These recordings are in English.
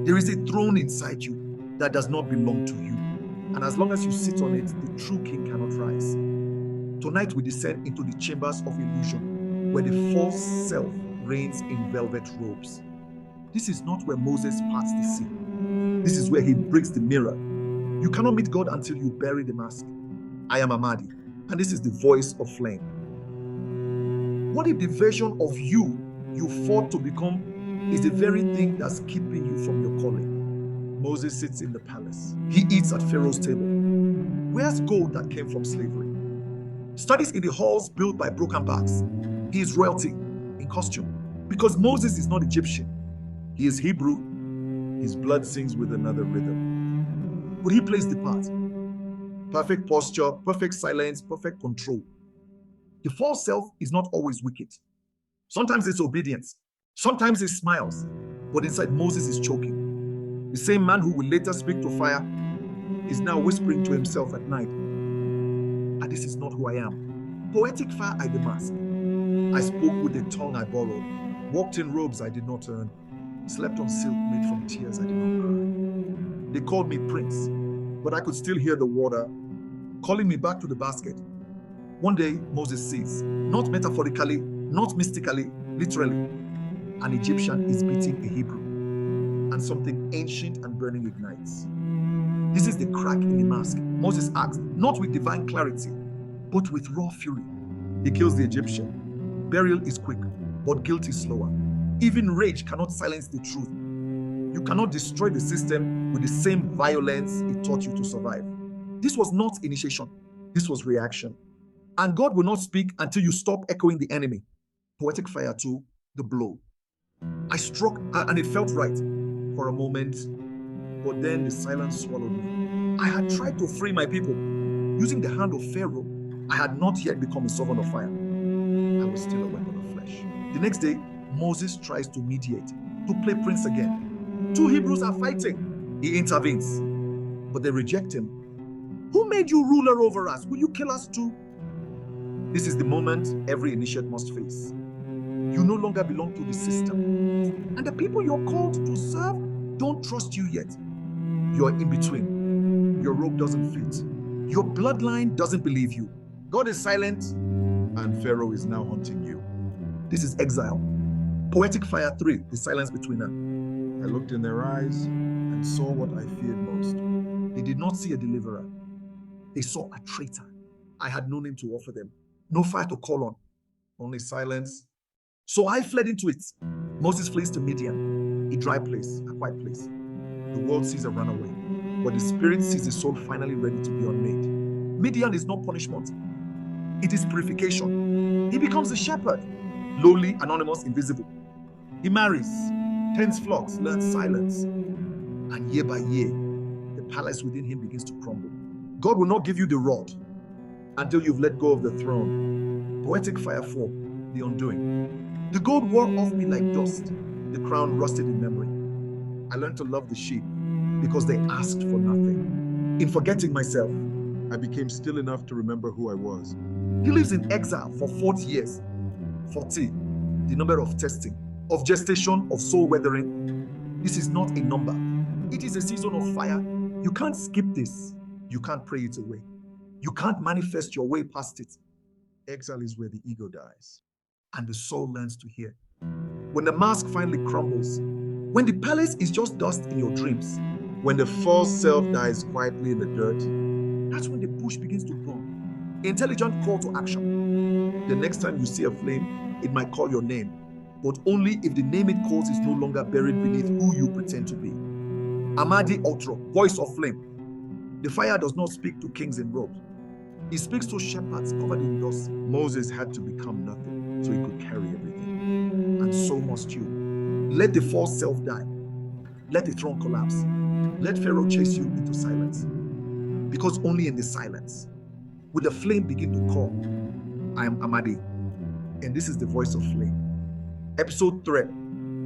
There is a throne inside you that does not belong to you. And as long as you sit on it, the true king cannot rise. Tonight we descend into the chambers of illusion, where the false self reigns in velvet robes. This is not where Moses parts the sea. This is where he breaks the mirror. You cannot meet God until you bury the mask. I am Amadi, and this is the voice of flame. What if the version of you fought to become is the very thing that's keeping you from your calling? Moses sits in the palace. He eats at Pharaoh's table. Wears gold that came from slavery. Studies in the halls built by broken backs. He is royalty in costume. Because Moses is not Egyptian. He is Hebrew. His blood sings with another rhythm. But he plays the part. Perfect posture, perfect silence, perfect control. The false self is not always wicked. Sometimes it's obedience. Sometimes it smiles. But inside, Moses is choking. The same man who will later speak to fire is now whispering to himself at night, "And this is not who I am." Poetic fire I demask. I spoke with the tongue I borrowed, walked in robes I did not earn, slept on silk made from tears I did not cry. They called me prince, but I could still hear the water calling me back to the basket. One day, Moses sees, not metaphorically, not mystically, literally, an Egyptian is beating a Hebrew, and something ancient and burning ignites. This is the crack in the mask. Moses acts not with divine clarity, but with raw fury. He kills the Egyptian. Burial is quick, but guilt is slower. Even rage cannot silence the truth. You cannot destroy the system with the same violence it taught you to survive. This was not initiation. This was reaction. And God will not speak until you stop echoing the enemy. Poetic fire to the blow. I struck and it felt right for a moment, but then the silence swallowed me. I had tried to free my people. Using the hand of Pharaoh, I had not yet become a servant of fire. I was still a weapon of flesh. The next day, Moses tries to mediate, to play prince again. Two Hebrews are fighting. He intervenes, but they reject him. Who made you ruler over us? Will you kill us too? This is the moment every initiate must face. You no longer belong to the system. And the people you're called to serve don't trust you yet. You're in between. Your robe doesn't fit. Your bloodline doesn't believe you. God is silent, and Pharaoh is now hunting you. This is exile. Poetic fire 3, the silence between them. I looked in their eyes and saw what I feared most. They did not see a deliverer. They saw a traitor. I had no name to offer them. No fire to call on, only silence. So I fled into it. Moses flees to Midian, a dry place, a quiet place. The world sees a runaway, but the spirit sees the soul finally ready to be unmade. Midian is not punishment. It is purification. He becomes a shepherd, lowly, anonymous, invisible. He marries, tends flocks, learns silence. And year by year, the palace within him begins to crumble. God will not give you the rod until you've let go of the throne. Poetic fire 4, the undoing. The gold wore off me like dust. The crown rusted in memory. I learned to love the sheep because they asked for nothing. In forgetting myself, I became still enough to remember who I was. He lives in exile for 40 years. 40, the number of testing, of gestation, of soul weathering. This is not a number. It is a season of fire. You can't skip this. You can't pray it away. You can't manifest your way past it. Exile is where the ego dies and the soul learns to hear. When the mask finally crumbles, when the palace is just dust in your dreams, when the false self dies quietly in the dirt, that's when the bush begins to burn. Intelligent call to action. The next time you see a flame, it might call your name, but only if the name it calls is no longer buried beneath who you pretend to be. Amadi Ultra, voice of flame. The fire does not speak to kings in robes. It speaks to shepherds covered in dust. Moses had to become nothing so he could carry everything. And so must you. Let the false self die. Let the throne collapse. Let Pharaoh chase you into silence. Because only in the silence will the flame begin to call. I am Amadi, and this is the voice of flame. Episode 3.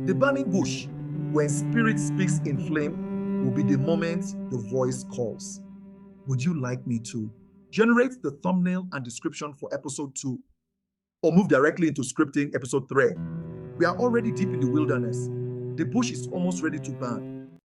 The burning bush, when spirit speaks in flame, will be the moment the voice calls. Would you like me to generate the thumbnail and description for episode 2, or move directly into scripting episode 3? We are already deep in the wilderness. The bush is almost ready to burn.